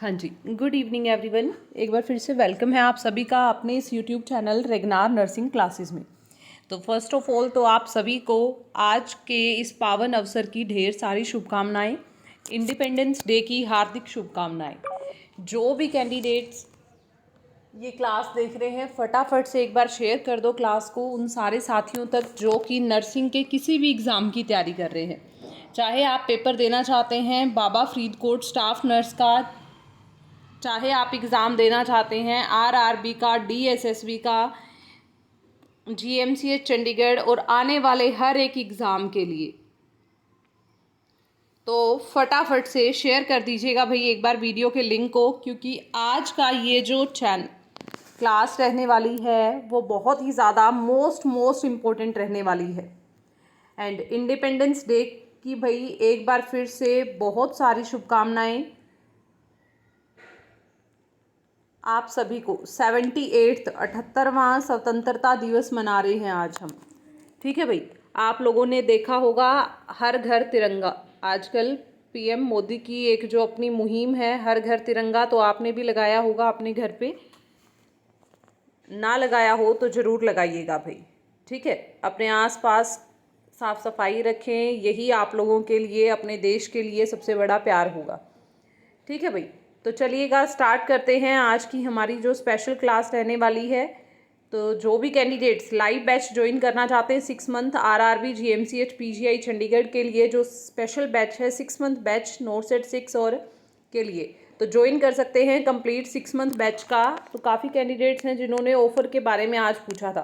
हाँ जी, good evening everyone. एक बार फिर से वेलकम है आप सभी का अपने इस यूट्यूब चैनल रेगनार नर्सिंग क्लासेस में। तो फर्स्ट ऑफ ऑल तो आप सभी को आज के इस पावन अवसर की ढेर सारी शुभकामनाएं, इंडिपेंडेंस डे की हार्दिक शुभकामनाएं। जो भी कैंडिडेट्स ये क्लास देख रहे हैं फटाफट से एक बार शेयर कर दो क्लास को उन सारे साथियों तक जो कि नर्सिंग के किसी भी एग्ज़ाम की तैयारी कर रहे हैं। चाहे आप पेपर देना चाहते हैं बाबा फरीदकोट स्टाफ नर्स का, चाहे आप एग्ज़ाम देना चाहते हैं आरआरबी का, डीएसएसबी का, जीएमसीएच चंडीगढ़ और आने वाले हर एक एग्ज़ाम के लिए, तो फटाफट से शेयर कर दीजिएगा भाई एक बार वीडियो के लिंक को, क्योंकि आज का ये जो क्लास रहने वाली है वो बहुत ही ज़्यादा मोस्ट इम्पोर्टेंट रहने वाली है। एंड इंडिपेंडेंस डे की भाई एक बार फिर से बहुत सारी शुभकामनाएं आप सभी को। 78वां स्वतंत्रता दिवस मना रहे हैं आज हम, ठीक है भाई। आप लोगों ने देखा होगा हर घर तिरंगा, आजकल पीएम मोदी की एक जो अपनी मुहिम है हर घर तिरंगा, तो आपने भी लगाया होगा अपने घर पे। ना लगाया हो तो ज़रूर लगाइएगा भाई, ठीक है। अपने आसपास साफ़ सफाई रखें, यही आप लोगों के लिए अपने देश के लिए सबसे बड़ा प्यार होगा, ठीक है भाई। तो चलिएगा स्टार्ट करते हैं आज की हमारी जो स्पेशल क्लास रहने वाली है। तो जो भी कैंडिडेट्स लाइव बैच ज्वाइन करना चाहते हैं 6 month RRB GMCH PGI Chandigarh के लिए जो स्पेशल बैच है 6 मंथ बैच नोट सेट 6 और के लिए, तो ज्वाइन कर सकते हैं कंप्लीट 6 मंथ बैच का। तो काफ़ी कैंडिडेट्स हैं जिन्होंने ऑफ़र के बारे में आज पूछा था,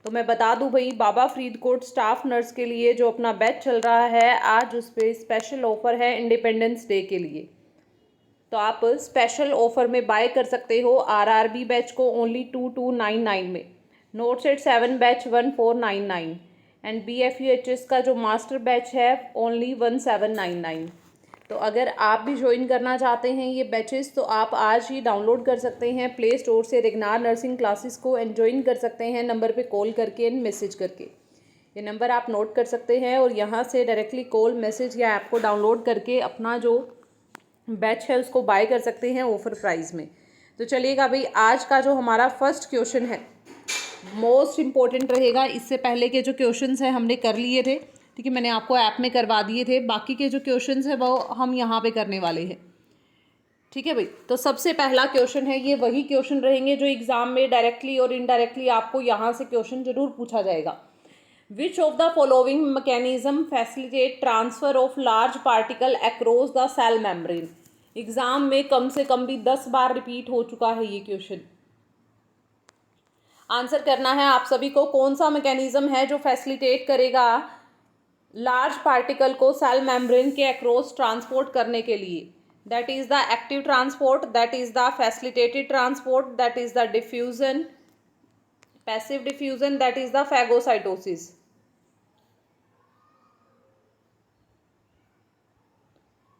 तो मैं बता दूं भाई बाबा फरीदकोट स्टाफ नर्स के लिए जो अपना बैच चल रहा है आज उस पर स्पेशल ऑफ़र है इंडिपेंडेंस डे के लिए। तो आप स्पेशल ऑफर में बाय कर सकते हो आरआरबी बैच को ओनली 2299 में, नोट सेट 7 बैच 1499 एंड बीएफयूएचएस का जो मास्टर बैच है ओनली 1799। तो अगर आप भी ज्वाइन करना चाहते हैं ये बैचेस तो आप आज ही डाउनलोड कर सकते हैं प्ले स्टोर से रेगनार नर्सिंग क्लासेस को एंड ज्वाइन कर सकते हैं नंबर पे कॉल करके एंड मैसेज करके। ये नंबर आप नोट कर सकते हैं और यहाँ से डायरेक्टली कॉल मैसेज या ऐप को डाउनलोड करके अपना जो बैच है उसको बाय कर सकते हैं ऑफर प्राइस में। तो चलिएगा भाई आज का जो हमारा फर्स्ट क्वेश्चन है मोस्ट इम्पोर्टेंट रहेगा। इससे पहले के जो क्वेश्चंस हैं हमने कर लिए थे, ठीक है, मैंने आपको ऐप में करवा दिए थे। बाकी के जो क्वेश्चंस हैं वो हम यहाँ पे करने वाले हैं, ठीक है भाई। तो सबसे पहला क्वेश्चन है, ये वही क्वेश्चन रहेंगे जो एग्जाम में डायरेक्टली और इनडायरेक्टली आपको यहाँ से क्वेश्चन जरूर पूछा जाएगा। Which of the following mechanism facilitate transfer of large particle across the cell membrane? Exam में कम से कम भी 10 बार रिपीट हो चुका है ये क्वेश्चन। आंसर करना है आप सभी को, कौन सा मैकेनिज्म है जो फैसिलिटेट करेगा लार्ज पार्टिकल को सेल मेम्ब्रेन के अक्रॉस ट्रांसपोर्ट करने के लिए। That is the active transport, that is the facilitated transport, that is the diffusion, passive diffusion, that is the phagocytosis.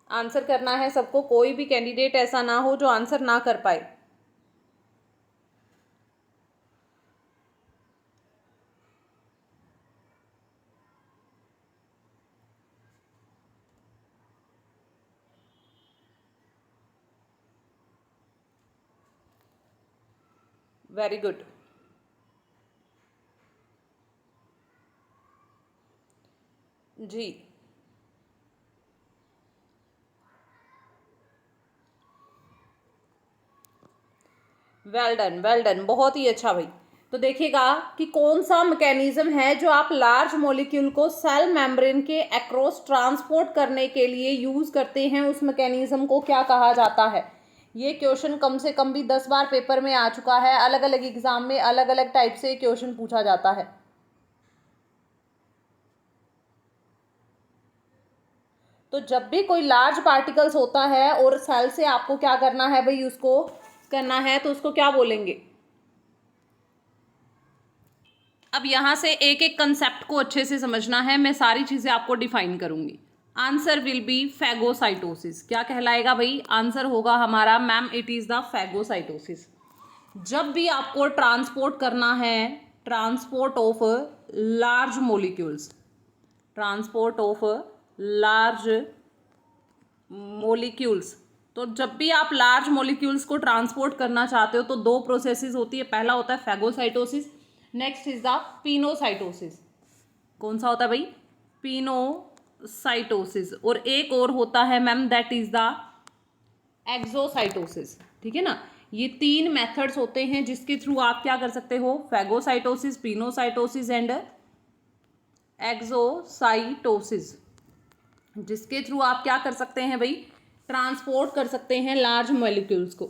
Answer करना है सबको, कोई भी कैंडिडेट ऐसा ना हो जो आंसर ना कर पाए। Very good. जी वेल डन, वेल डन, बहुत ही अच्छा भाई। तो देखिएगा कि कौन सा मैकेनिज्म है जो आप लार्ज मॉलिक्यूल को सेल मेम्ब्रेन के अक्रॉस ट्रांसपोर्ट करने के लिए यूज करते हैं, उस मैकेनिज्म को क्या कहा जाता है। ये क्वेश्चन कम से कम भी 10 बार पेपर में आ चुका है, अलग अलग एग्जाम में अलग अलग टाइप से क्वेश्चन पूछा जाता है। तो जब भी कोई लार्ज पार्टिकल्स होता है और सेल से आपको क्या करना है भाई, उसको करना है तो उसको क्या बोलेंगे। अब यहाँ से एक एक कंसेप्ट को अच्छे से समझना है, मैं सारी चीज़ें आपको डिफाइन करूंगी। Answer will be phagocytosis. क्या कहलाएगा भाई, आंसर होगा हमारा ma'am it is the phagocytosis. जब भी आपको ट्रांसपोर्ट करना है, transport of large molecules, transport of large molecules, तो जब भी आप लार्ज मॉलिक्यूल्स को ट्रांसपोर्ट करना चाहते हो तो दो प्रोसेसेस होती है। पहला होता है phagocytosis, next is the pinocytosis. कौन सा होता है भाई? पिनोसाइटोसिस। और एक और होता है ma'am, that is the exocytosis. ठीक है ना, ये तीन मेथड्स होते हैं जिसके थ्रू आप क्या कर सकते हो, फैगोसाइटोसिस, पिनोसाइटोसिस एंड एक्सोसाइटोसिस, जिसके थ्रू आप क्या कर सकते हैं भाई, ट्रांसपोर्ट कर सकते हैं लार्ज मॉलिक्यूल्स को।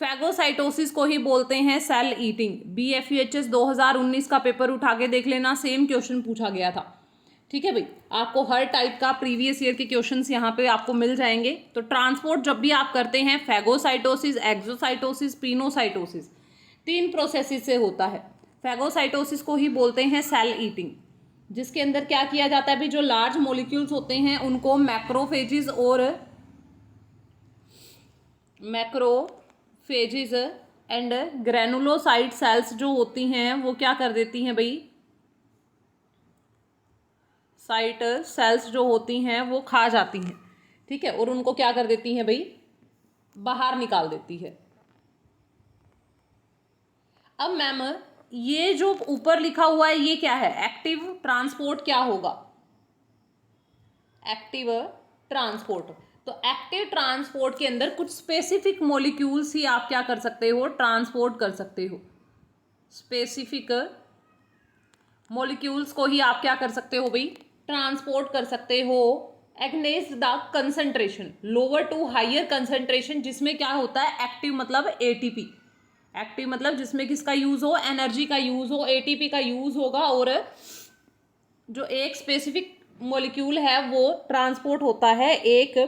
फैगोसाइटोसिस को ही बोलते हैं सेल ईटिंग। BFEHS 2019 का पेपर उठा के देख लेना, सेम क्वेश्चन पूछा गया था। ठीक है भाई, आपको हर टाइप का प्रीवियस ईयर के क्वेश्चंस यहाँ पे आपको मिल जाएंगे। तो ट्रांसपोर्ट जब भी आप करते हैं, फैगोसाइटोसिस, एक्सोसाइटोसिस, पिनोसाइटोसिस, तीन प्रोसेसेस से होता है। फैगोसाइटोसिस को ही बोलते हैं सेल ईटिंग, जिसके अंदर क्या किया जाता है भी, जो लार्ज मॉलिक्यूल्स होते हैं उनको मैक्रोफेजेस एंड ग्रेनुलोसाइट सेल्स जो होती हैं वो क्या कर देती हैं भाई, साइट सेल्स जो होती हैं वो खा जाती हैं। ठीक है, और उनको क्या कर देती हैं भाई, बाहर निकाल देती है। अब मैम ये जो ऊपर लिखा हुआ है ये क्या है, एक्टिव ट्रांसपोर्ट क्या होगा, एक्टिव ट्रांसपोर्ट। तो एक्टिव ट्रांसपोर्ट के अंदर कुछ स्पेसिफिक मॉलिक्यूल्स ही आप क्या कर सकते हो, ट्रांसपोर्ट कर सकते हो। स्पेसिफिक मॉलिक्यूल्स को ही आप क्या कर सकते हो भाई, ट्रांसपोर्ट कर सकते हो against the concentration, lower to higher concentration, जिसमें क्या होता है, एक्टिव मतलब एटीपी, एक्टिव मतलब जिसमें किसका यूज हो, एनर्जी का यूज हो, एटीपी का यूज होगा। और जो एक स्पेसिफिक मॉलिक्यूल है वो ट्रांसपोर्ट होता है एक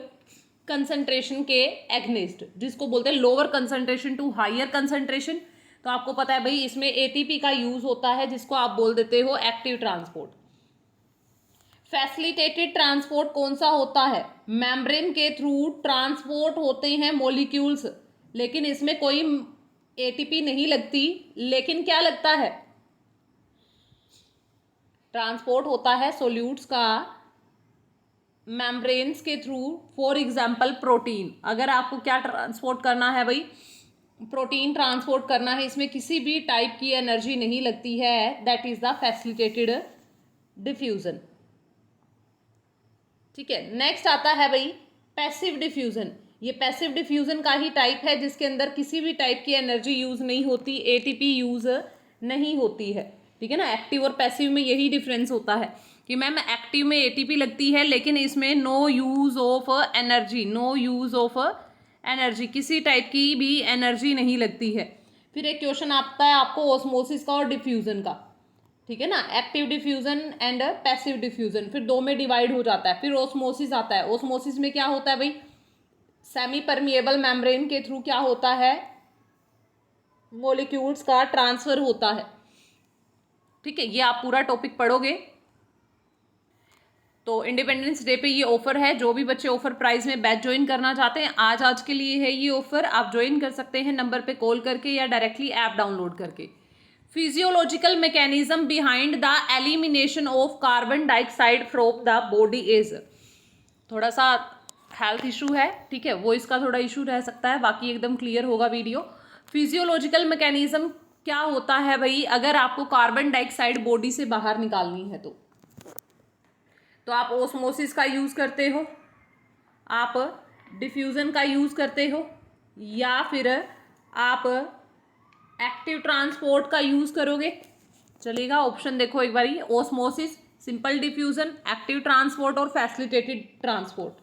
कंसंट्रेशन के एगनेस्ट, जिसको बोलते हैं lower concentration to higher concentration. तो आपको पता है भाई इसमें एटीपी का यूज होता है, जिसको आप बोल देते हो एक्टिव ट्रांसपोर्ट। फैसिलिटेटेड ट्रांसपोर्ट कौन सा होता है, मेम्ब्रेन के थ्रू ट्रांसपोर्ट होते हैं मॉलिक्यूल्स, लेकिन इसमें कोई एटीपी नहीं लगती, लेकिन क्या लगता है, ट्रांसपोर्ट होता है सोल्यूट्स का मेम्ब्रेन्स के थ्रू। फॉर एग्जाम्पल प्रोटीन, अगर आपको क्या ट्रांसपोर्ट करना है भाई, प्रोटीन ट्रांसपोर्ट करना है, इसमें किसी भी टाइप की एनर्जी नहीं लगती है, that is the facilitated diffusion. ठीक है, नेक्स्ट आता है भाई पैसिव डिफ्यूजन। ये पैसिव डिफ्यूजन का ही टाइप है जिसके अंदर किसी भी टाइप की एनर्जी यूज नहीं होती, एटीपी यूज नहीं होती है। ठीक है ना, एक्टिव और पैसिव में यही डिफरेंस होता है कि मैम एक्टिव में एटीपी लगती है, लेकिन इसमें no use of energy, no use of energy, किसी टाइप की भी एनर्जी नहीं लगती है। फिर एक क्वेश्चन आता है आपको ऑस्मोसिस का और डिफ्यूजन का। ठीक है ना, active diffusion and passive diffusion, फिर दो में डिवाइड हो जाता है। फिर ओस्मोसिस आता है, ओस्मोसिस में क्या होता है भाई, सेमी परमिएबल मेम्ब्रेन के थ्रू क्या होता है, मॉलिक्यूल्स का ट्रांसफर होता है। ठीक है, ये आप पूरा टॉपिक पढ़ोगे। तो इंडिपेंडेंस डे पे ये ऑफर है, जो भी बच्चे ऑफर प्राइस में बैच ज्वाइन करना चाहते हैं, आज के लिए है ये ऑफर। आप ज्वाइन कर सकते हैं नंबर पे कॉल करके या डायरेक्टली ऐप डाउनलोड करके। Physiological mechanism behind the elimination of carbon dioxide from the body is, थोड़ा सा हेल्थ इशू है, ठीक है, वो इसका थोड़ा इशू रह सकता है, बाकी एकदम क्लियर होगा वीडियो। फिजियोलॉजिकल मैकेनिज्म क्या होता है भाई, अगर आपको कार्बन डाइऑक्साइड बॉडी से बाहर निकालनी है तो आप ओस्मोसिस का यूज करते हो, आप डिफ्यूजन का यूज करते हो, या फिर आप एक्टिव ट्रांसपोर्ट का यूज करोगे, चलेगा। ऑप्शन देखो एक बारी, osmosis, simple diffusion, active transport और फैसिलिटेटेड ट्रांसपोर्ट।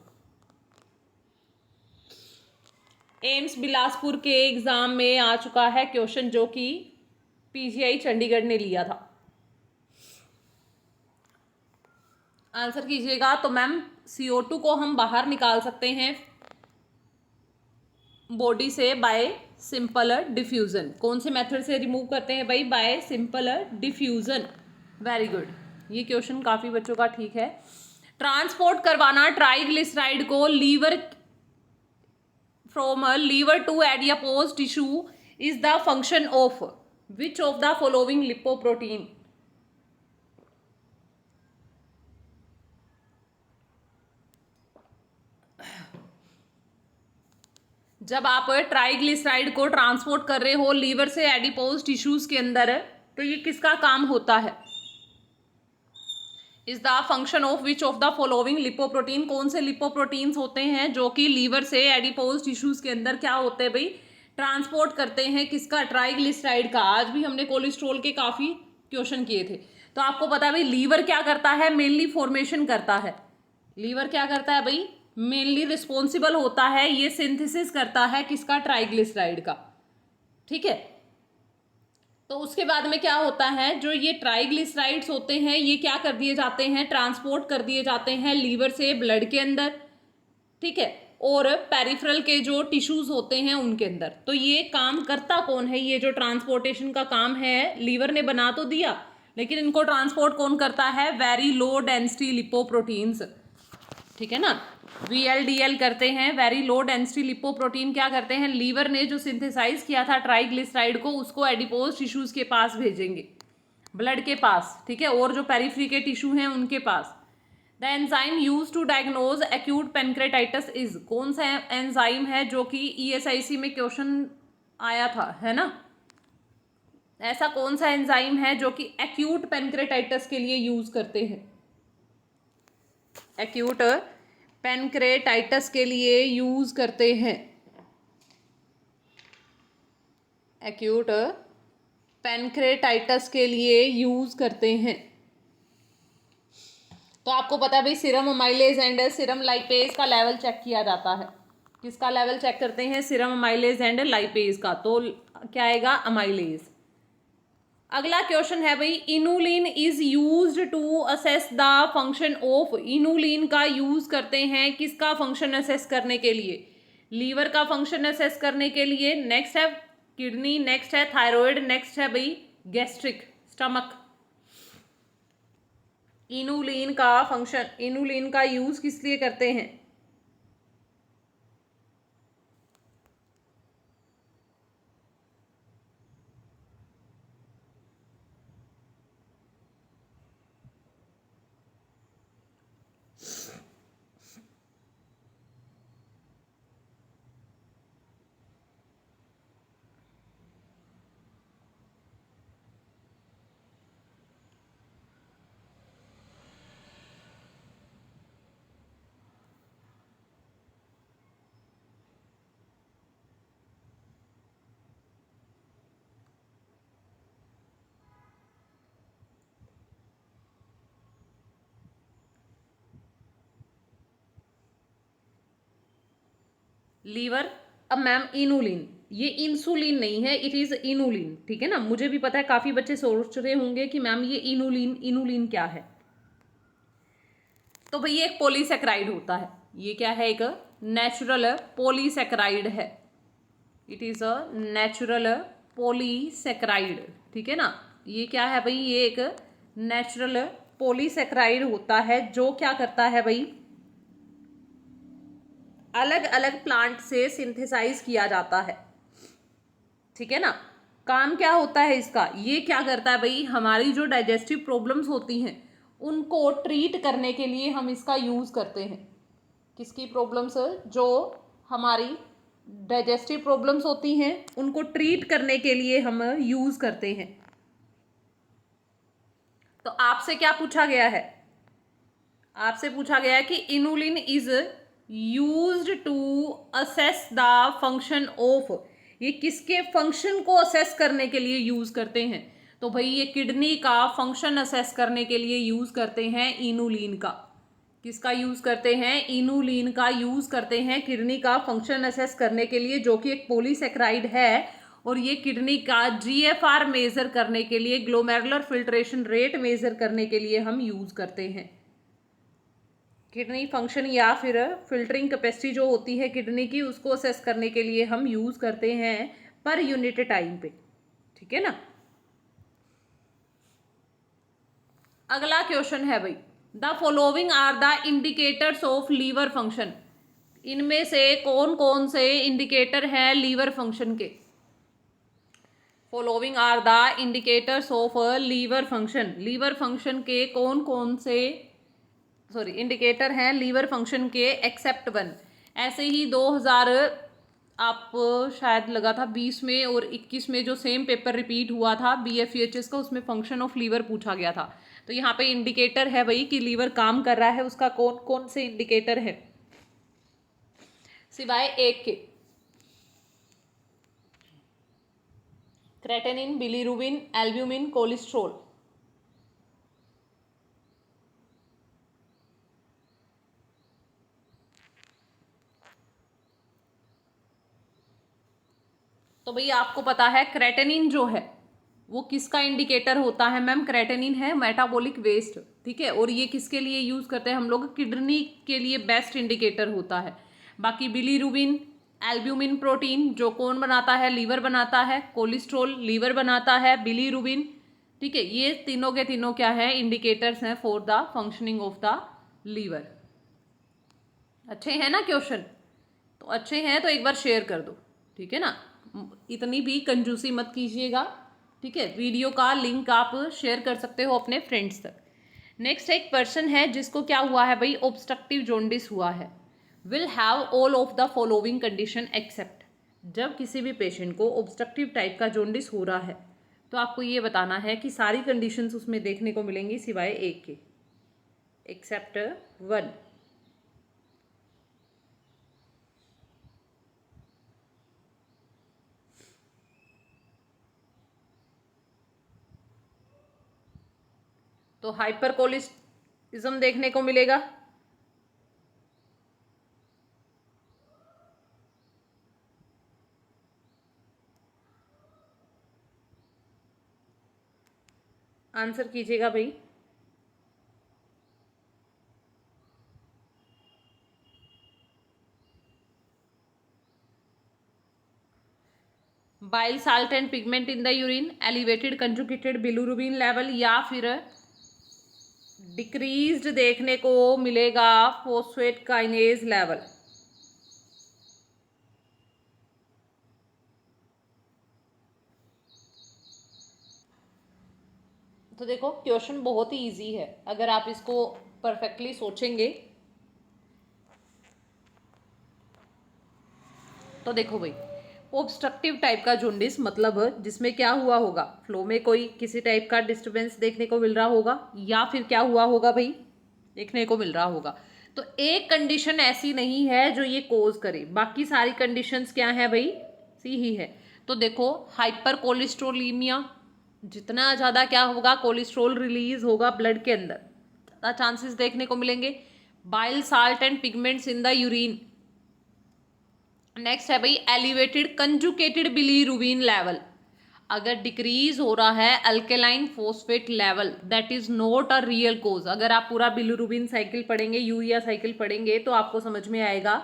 एम्स बिलासपुर के एग्जाम में आ चुका है क्वेश्चन, जो कि पीजीआई चंडीगढ़ ने लिया था। आंसर कीजिएगा। तो मैम CO2 को हम बाहर निकाल सकते हैं बॉडी से बाय सिंपल डिफ्यूजन। कौन से मेथड से रिमूव करते हैं भाई, by simple diffusion. Very good, ये क्वेश्चन काफी बच्चों का ठीक है। ट्रांसपोर्ट करवाना ट्राइग्लिसराइड को liver from liver to adipose tissue is the function of which of the following lipoprotein. जब आप ट्राइग्लिसराइड को ट्रांसपोर्ट कर रहे हो लीवर से एडिपोज टिश्यूज के अंदर, तो ये किसका काम होता है? Is the function of which of the following lipoprotein, कौन से लिपोप्रोटीन्स होते हैं जो कि लीवर से एडिपोज टिश्यूज के अंदर क्या होते हैं भाई, ट्रांसपोर्ट करते हैं किसका, ट्राइग्लिसराइड का। आज भी हमने कोलेस्ट्रॉल के काफी क्वेश्चन किए थे। तो आपको पता है भाई लीवर क्या करता है, मेनली फॉर्मेशन करता है। लीवर क्या करता है भाई, मेनली रिस्पॉन्सिबल होता है, ये सिंथेसिस करता है किसका, ट्राइग्लिसराइड का। ठीक है, तो उसके बाद में क्या होता है, जो ये ट्राइग्लिसराइड्स होते हैं ये क्या कर दिए जाते हैं, ट्रांसपोर्ट कर दिए जाते हैं लीवर से ब्लड के अंदर। ठीक है, और पेरिफेरल के जो टिश्यूज होते हैं उनके अंदर। तो ये काम करता कौन है, ये जो ट्रांसपोर्टेशन का काम है लीवर ने बना तो दिया, लेकिन इनको ट्रांसपोर्ट कौन करता है, वेरी लो डेंसिटी लिपोप्रोटीन्स। ठीक है ना, VLDL करते हैं, वेरी लो डेंसिटी लिपोप्रोटीन क्या करते हैं, लीवर ने जो सिंथेसाइज किया था ट्राइग्लिसराइड को उसको एडिपोज टिश्यूज के पास भेजेंगे, ब्लड के पास। ठीक है, और जो पेरिफेरी के टिश्यू हैं उनके पास। The enzyme use to diagnose acute pancreatitis is, कौन सा एंजाइम है जो कि ESIC में क्वेश्चन आया था, है ना। ऐसा कौन सा एंजाइम है जो कि एक्यूट पेनक्रेटाइटिस के लिए यूज करते हैं, एक्यूट पेनक्रेटाइटिस के लिए यूज करते हैं, एक्यूट पेनक्रेटाइटिस के लिए यूज करते हैं। तो आपको पता है भाई serum amylase and serum lipase का लेवल चेक किया जाता है। किसका लेवल चेक करते हैं, सीरम अमाइलेज एंड लाइपेज का। तो क्या आएगा, अमाइलेज। अगला क्वेश्चन है भाई, inulin is used to assess the function of, inulin का यूज करते हैं किसका फंक्शन असेस करने के लिए, लीवर का फंक्शन असेस करने के लिए। नेक्स्ट है किडनी, नेक्स्ट है थायराइड, नेक्स्ट है भाई गैस्ट्रिक, स्टमक। इनुलिन का फंक्शन, इनुलिन का यूज किस लिए करते हैं, लीवर। अब मैम इनुलिन, ये इंसुलिन नहीं है, इट इज इनुलिन। ठीक है ना, मुझे भी पता है काफी बच्चे सोच रहे होंगे कि मैम ये इनुलिन, इनुलिन क्या है। तो भाई ये एक पॉलीसेक्राइड होता है, ये क्या है, एक नेचुरल पॉलीसेक्राइड है, it is a natural polysaccharide. ठीक है ना, ये क्या है भाई, ये एक नेचुरल पॉलीसेक्राइड होता है जो क्या करता है भाई, अलग अलग प्लांट से सिंथेसाइज किया जाता है। ठीक है ना, काम क्या होता है इसका, ये क्या करता है भाई, हमारी जो डाइजेस्टिव प्रॉब्लम्स होती हैं उनको ट्रीट करने के लिए हम इसका यूज करते हैं। किसकी प्रॉब्लम्स, जो हमारी डाइजेस्टिव प्रॉब्लम्स होती हैं उनको ट्रीट करने के लिए हम यूज करते हैं। तो आपसे क्या पूछा गया है, आपसे पूछा गया है कि inulin is used to assess the function of, ये किसके फंक्शन को असेस करने के लिए यूज करते हैं। तो भाई ये किडनी का फंक्शन असेस करने के लिए यूज करते हैं इनुलिन का। किसका यूज करते हैं, इनुलिन का यूज करते हैं किडनी का फंक्शन असेस करने के लिए, जो कि एक पॉलीसेक्राइड है। और ये किडनी का GFR मेजर करने के लिए, ग्लोमेरुलर फिल्ट्रेशन रेट मेजर करने के लिए हम यूज करते हैं। किडनी फंक्शन या फिर फिल्टरिंग कैपेसिटी जो होती है किडनी की, उसको असेस करने के लिए हम यूज करते हैं पर यूनिट टाइम पे। ठीक है ना, अगला क्वेश्चन है भाई, the following are the indicators of liver function, इनमें से कौन कौन से इंडिकेटर हैं लीवर फंक्शन के। Following are the indicators of liver function, liver function के कौन कौन से इंडिकेटर हैं लीवर फंक्शन के, एक्सेप्ट वन। ऐसे ही 2000 आप शायद लगा था 20 में और 21 में जो सेम पेपर रिपीट हुआ था BFEHS का, उसमें फंक्शन ऑफ लीवर पूछा गया था। तो यहाँ पे इंडिकेटर है भाई कि लीवर काम कर रहा है, उसका कौन कौन से इंडिकेटर है सिवाय एक के? Creatinine, bilirubin, albumin, cholesterol. तो भाई आपको पता है क्रेटेनिन जो है वो किसका इंडिकेटर होता है मैम? क्रेटेनिन है मेटाबॉलिक वेस्ट, ठीक है। और ये किसके लिए यूज करते हैं हम लोग? किडनी के लिए बेस्ट इंडिकेटर होता है। बाकी बिलीरुबिन, एल्ब्यूमिन प्रोटीन जो कौन बनाता है? लीवर बनाता है। कोलेस्ट्रॉल लीवर बनाता है। बिलीरुबिन, ठीक है। ये तीनों के तीनों क्या है? इंडिकेटर्स हैं for the functioning of the liver. अच्छे हैं ना क्वेश्चन? तो अच्छे हैं तो एक बार शेयर कर दो, ठीक है ना। इतनी भी कंजूसी मत कीजिएगा, ठीक है। वीडियो का लिंक आप शेयर कर सकते हो अपने फ्रेंड्स तक। नेक्स्ट एक पर्सन है जिसको क्या हुआ है भाई? ऑब्स्ट्रक्टिव जॉन्डिस हुआ है। Will have all of the following condition except. जब किसी भी पेशेंट को ऑब्स्ट्रक्टिव टाइप का जॉन्डिस हो रहा है तो आपको ये बताना है कि सारी कंडीशंस उसमें देखने को मिलेंगी सिवाय एक के, एक्सेप्ट 1। तो हाइपरकोलिस्टिज्म देखने को मिलेगा, आंसर कीजिएगा भाई। Bile salt and pigment in the urine, elevated conjugated bilirubin level, या फिर डिक्रीज्ड देखने को मिलेगा फॉस्फेट काइनेज लेवल। तो देखो क्वेश्चन बहुत ही इजी है अगर आप इसको परफेक्टली सोचेंगे। तो देखो भाई, ऑब्स्ट्रक्टिव टाइप का जॉन्डिस मतलब जिसमें क्या हुआ होगा? फ्लो में कोई किसी टाइप का डिस्टरबेंस देखने को मिल रहा होगा, या फिर क्या हुआ होगा भाई? देखने को मिल रहा होगा। तो एक कंडीशन ऐसी नहीं है जो ये कोज करे, बाकी सारी कंडीशंस क्या है भाई? सी ही है। तो देखो हाइपर कोलेस्ट्रोलीमिया, जितना ज़्यादा क्या होगा? कोलेस्ट्रोल रिलीज होगा ब्लड के अंदर, ज़्यादा चांसेस देखने को मिलेंगे। Bile salt and pigments in the urine. Next है भाई एलिवेटेड कंजुकेटेड बिलीरुबिन लेवल। अगर डिक्रीज हो रहा है alkaline phosphate level, that is not a real cause. अगर आप पूरा बिलीरुबिन साइकिल पढ़ेंगे, यूरिया साइकिल पढ़ेंगे, तो आपको समझ में आएगा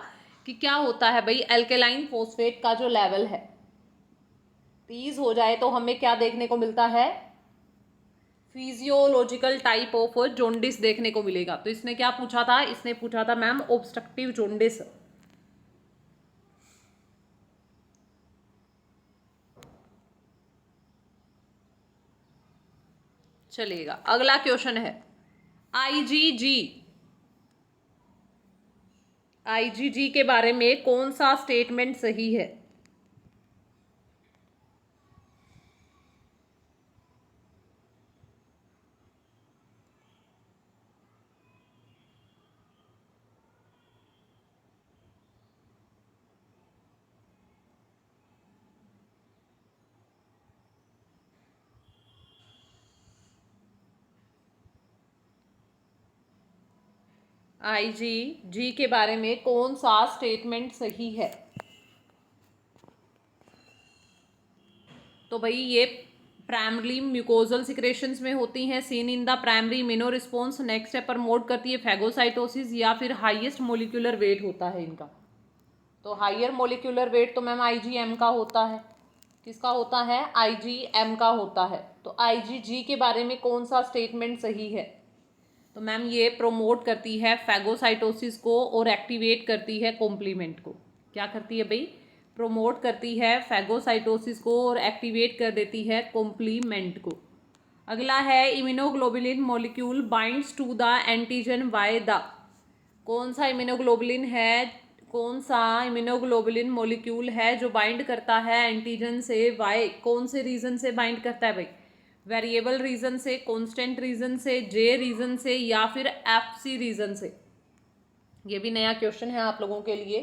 कि क्या होता है भाई। अल्केलाइन फोस्फेट का जो लेवल है तीज हो जाए तो हमें क्या देखने को मिलता है? फिजियोलॉजिकल टाइप ऑफ जॉन्डिस देखने को मिलेगा। तो इसने क्या पूछा था? इसने पूछा था मैम ऑब्स्ट्रक्टिव जॉन्डिस। चलेगा, अगला क्वेश्चन है आईजीजी। आईजीजी के बारे में कौन सा स्टेटमेंट सही है? आईजीजी के बारे में कौन सा स्टेटमेंट सही है? तो भाई ये प्राइमरी म्यूकोजल सिक्रेशंस में होती हैं, seen in the primary immuno response. Next है प्रमोट करती है फैगोसाइटोसिस, या फिर हाईएस्ट मोलिकुलर वेट होता है इनका। तो हायर मोलिकुलर वेट तो मैम आईजीएम का होता है। किसका होता है? आईजीएम का होता है। तो आईजीजी के बारे में कौन सा स्टेटमेंट सही है? तो मैम ये प्रोमोट करती है फैगोसाइटोसिस को और एक्टिवेट करती है कॉम्प्लीमेंट को। क्या करती है भाई? प्रोमोट करती है फैगोसाइटोसिस को और एक्टिवेट कर देती है कॉम्प्लीमेंट को। अगला है immunoglobulin molecule binds to the antigen by the. कौन सा इम्यूनोग्लोबुलिन है? कौन सा इम्यूनोग्लोबुलिन मॉलिक्यूल है जो बाइंड करता है एंटीजन से वाई? कौन से रीजन से बाइंड करता है भाई? वेरिएबल रीजन से, कांस्टेंट रीजन से, जे रीजन से, या फिर एफसी रीजन से? ये भी नया क्वेश्चन है आप लोगों के लिए।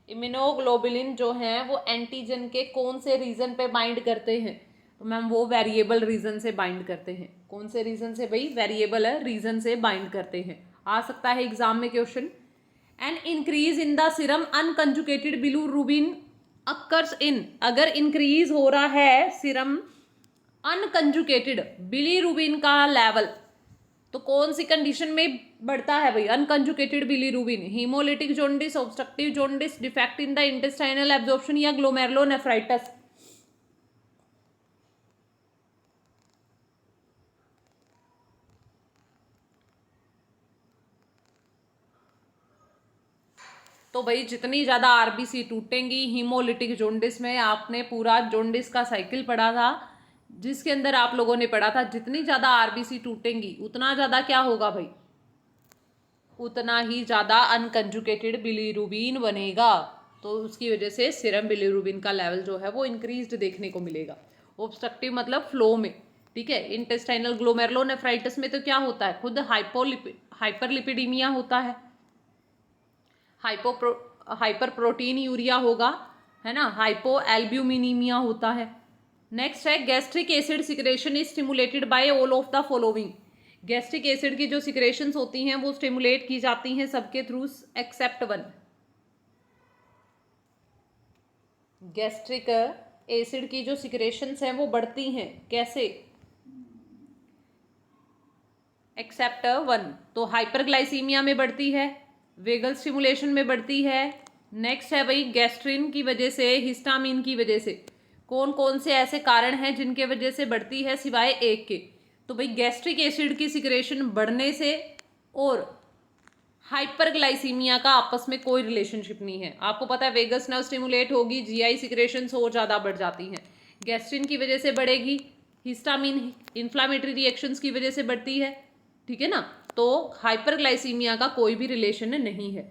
इम्यूनोग्लोबुलिन जो है वो एंटीजन के कौन से रीजन पे बाइंड करते हैं? तो मैम वो वेरिएबल रीजन से बाइंड करते हैं। कौन से रीजन से भाई? वेरिएबल रीजन से बाइंड करते हैं। आ सकता है एग्जाम में question. An increase in the serum unconjugated bilirubin occurs in, अगर इंक्रीज हो रहा है सीरम अनकंजुगेटेड बिलीरुबिन का लेवल, तो कौन सी कंडीशन में बढ़ता है भाई unconjugated bilirubin? Haemolytic jaundice, obstructive jaundice, defect in the intestinal absorption, या ग्लोमेरुलोनेफ्राइटिस? तो भाई जितनी ज़्यादा आरबीसी टूटेंगी हीमोलिटिक जॉन्डिस में, आपने पूरा जॉन्डिस का साइकिल पढ़ा था जिसके अंदर आप लोगों ने पढ़ा था, जितनी ज़्यादा आरबीसी टूटेंगी उतना ज़्यादा क्या होगा भाई? उतना ही ज़्यादा अनकंजुगेटेड बिलीरुबिन बनेगा। तो उसकी वजह से सीरम बिलीरुबिन का लेवल जो है वो इंक्रीज्ड देखने को मिलेगा। ऑब्स्ट्रक्टिव मतलब फ्लो में, ठीक है। इंटेस्टाइनल ग्लोमेरुलोनेफ्राइटिस में तो क्या होता है, खुद हाइपरलिपिडीमिया होता है, हाइपर प्रोटीन यूरिया होगा, है ना, हाइपो एल्ब्यूमिनीमिया होता है। नेक्स्ट है gastric acid secretion is stimulated bye all of the following. Gastric acid की जो सिक्रेशंस होती हैं वो स्टिमुलेट की जाती हैं सबके through except one. Gastric acid की जो सिक्रेशंस हैं वो बढ़ती हैं कैसे? Except one. तो हाइपरग्लाइसीमिया में बढ़ती है, वेगल स्टिमुलेशन में बढ़ती है। नेक्स्ट है भाई गैस्ट्रिन की वजह से, हिस्टामिन की वजह से। कौन कौन से ऐसे कारण हैं जिनके वजह से बढ़ती है सिवाय एक के? तो भाई गैस्ट्रिक एसिड की सिक्रेशन बढ़ने से और हाइपरग्लाइसीमिया का आपस में कोई रिलेशनशिप नहीं है। आपको पता है वेगस नर्व स्टिमुलेट होगी, जीआई सिक्रेशंस और ज़्यादा बढ़ जाती हैं। गैस्ट्रिन की वजह से बढ़ेगी, हिस्टामिन इन्फ्लामेटरी रिएक्शंस की वजह से बढ़ती है, ठीक है ना। तो हाइपरग्लाइसीमिया का कोई भी रिलेशन नहीं है।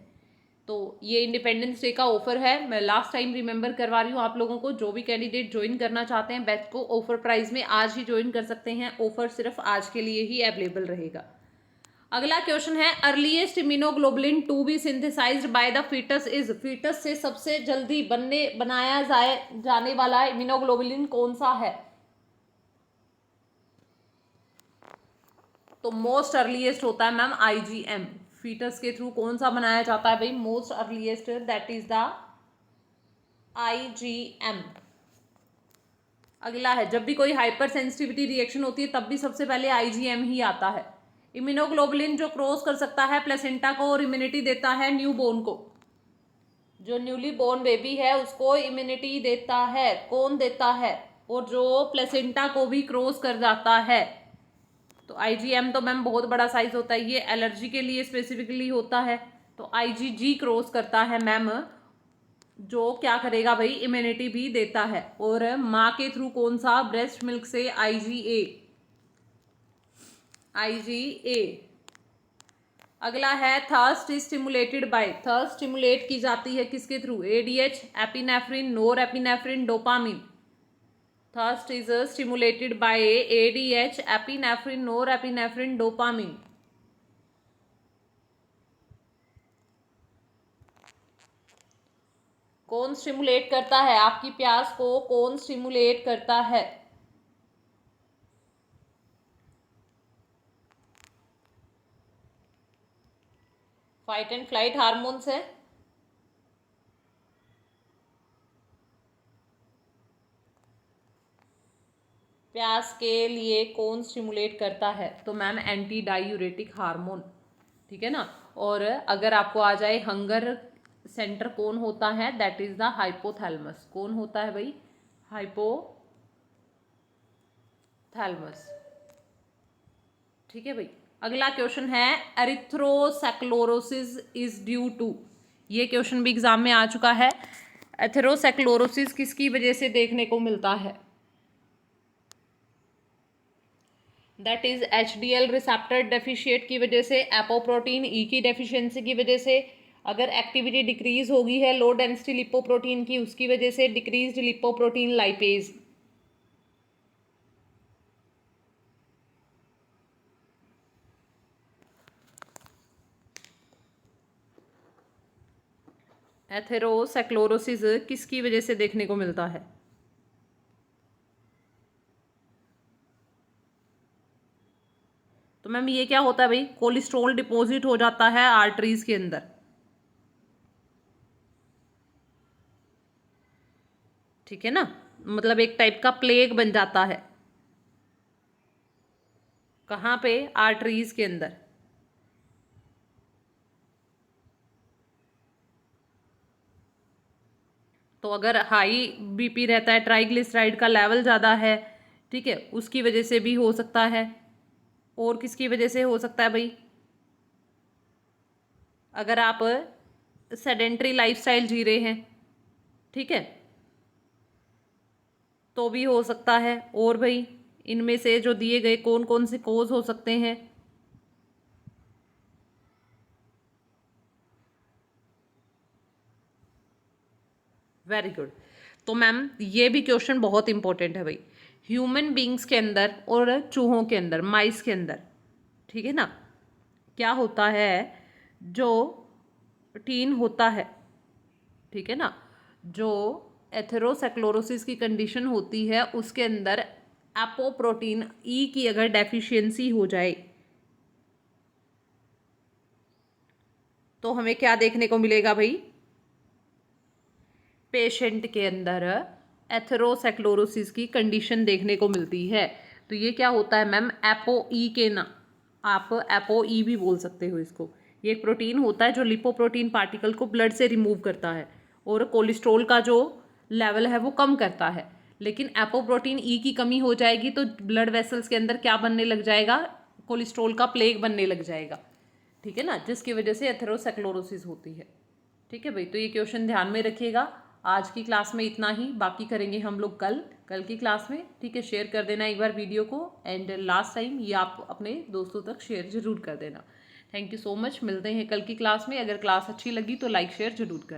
तो ये इंडिपेंडेंस डे का ऑफर है, मैं लास्ट टाइम रिमेंबर करवा रही हूँ आप लोगों को। जो भी कैंडिडेट ज्वाइन करना चाहते हैं बैच को ऑफर प्राइस में आज ही ज्वाइन कर सकते हैं। ऑफर सिर्फ आज के लिए ही अवेलेबल रहेगा। अगला क्वेश्चन है earliest immunoglobulin to be synthesised by the foetus is. Foetus से सबसे जल्दी बनाया जाने वाला इम्यूनोग्लोबुलिन कौन सा है? तो मोस्ट अर्लीस्ट होता है मैम आईजीएम। फीटस के थ्रू कौन सा बनाया जाता है भाई? Most earliest, that is the IgM. अगला है जब भी कोई हाइपर सेंसिटिविटी रिएक्शन होती है तब भी सबसे पहले आईजीएम ही आता है। इम्यूनोग्लोबुलिन जो क्रॉस कर सकता है प्लेसेंटा को और इम्यूनिटी देता है न्यू बोर्न को। जो न्यूली बोर्न बेबी है उसको इम्यूनिटी देता है, कौन देता है? और जो प्लेसेंटा को भी क्रॉस कर जाता है। तो आईजीएम तो मैम बहुत बड़ा साइज होता है, ये एलर्जी के लिए स्पेसिफिकली होता है। तो आईजीजी क्रॉस करता है मैम, जो क्या करेगा भाई? इम्यूनिटी भी देता है। और माँ के थ्रू कौन सा? ब्रेस्ट मिल्क से आईजीए। अगला है thirst is stimulated by. Thirst stimulate की जाती है किसके through? ADH, epinephrine, norepinephrine, dopamine. Thirst is stimulated by ADH, epinephrine, norepinephrine, dopamine. कौन स्टिमुलेट करता है आपकी प्यास को? कौन स्टिमुलेट करता है? फाइट एंड फ्लाइट हार्मोन्स है। प्यास के लिए कौन स्टिमुलेट करता है? तो मैम एंटी डायूरेटिक हार्मोन, ठीक है ना। और अगर आपको आ जाए हंगर सेंटर कौन होता है? That is the hypothalamus. कौन होता है भाई? हाइपोथैलेमस, ठीक है भाई। अगला क्वेश्चन है एरिथ्रोसेक्लोरोसिस इज ड्यू टू। ये क्वेश्चन भी एग्जाम में आ चुका है। एथेरोसेक्लोरोसिस किसकी वजह से देखने को मिलता है? That is HDL receptor deficit की वजह से, एपोप्रोटीन ई की डेफिशिएंसी की वजह से, अगर एक्टिविटी डिक्रीज होगी है लो डेंसिटी लिपोप्रोटीन की, उसकी वजह से डिक्रीज्ड लिपोप्रोटीन लाइपेज। एथेरोस्क्लेरोसिस किसकी वजह से देखने को मिलता है? तो मैम ये क्या होता है भाई, कोलेस्ट्रॉल डिपॉजिट हो जाता है आर्टरीज के अंदर, ठीक है ना, मतलब एक टाइप का प्लेग बन जाता है। कहाँ पे? आर्टरीज के अंदर। तो अगर हाई बीपी रहता है, ट्राइग्लिसराइड का लेवल ज़्यादा है, ठीक है, उसकी वजह से भी हो सकता है। और किसकी वजह से हो सकता है भाई? अगर आप सेडेंट्री लाइफस्टाइल जी रहे हैं, ठीक है, तो भी हो सकता है। और भाई इनमें से जो दिए गए कौन कौन से कोज हो सकते हैं? Very good. तो मैम ये भी क्वेश्चन बहुत इंपॉर्टेंट है भाई, ह्यूमन बींग्स के अंदर और चूहों के अंदर, माइस के अंदर, ठीक है ना, क्या होता है, जो टीन होता है, ठीक है ना, जो एथेरोस्क्लेरोसिस की कंडीशन होती है उसके अंदर एपोप्रोटीन ई की अगर डेफिशिएंसी हो जाए तो हमें क्या देखने को मिलेगा भाई? पेशेंट के अंदर एथेरोस्क्लेरोसिस की कंडीशन देखने को मिलती है। तो ये क्या होता है मैम? एपो ई के ना, आप एपो ई भी बोल सकते हो इसको। ये एक प्रोटीन होता है जो लिपोप्रोटीन पार्टिकल को ब्लड से रिमूव करता है और कोलेस्ट्रॉल का जो लेवल है वो कम करता है। लेकिन एपोप्रोटीन ई की कमी हो जाएगी तो ब्लड वेसल्स के अंदर क्या बनने लग जाएगा? कोलेस्ट्रॉल का प्लेग बनने लग जाएगा, ठीक है ना, जिसकी वजह से एथेरोस्क्लेरोसिस होती है। ठीक है भाई, तो ये क्वेश्चन ध्यान में रखिएगा। आज की क्लास में इतना ही, बाकी करेंगे हम लोग कल की क्लास में, ठीक है। शेयर कर देना एक बार वीडियो को, एंड लास्ट टाइम ये आप अपने दोस्तों तक शेयर जरूर कर देना। थैंक यू सो मच, मिलते हैं कल की क्लास में। अगर क्लास अच्छी लगी तो लाइक शेयर जरूर करें।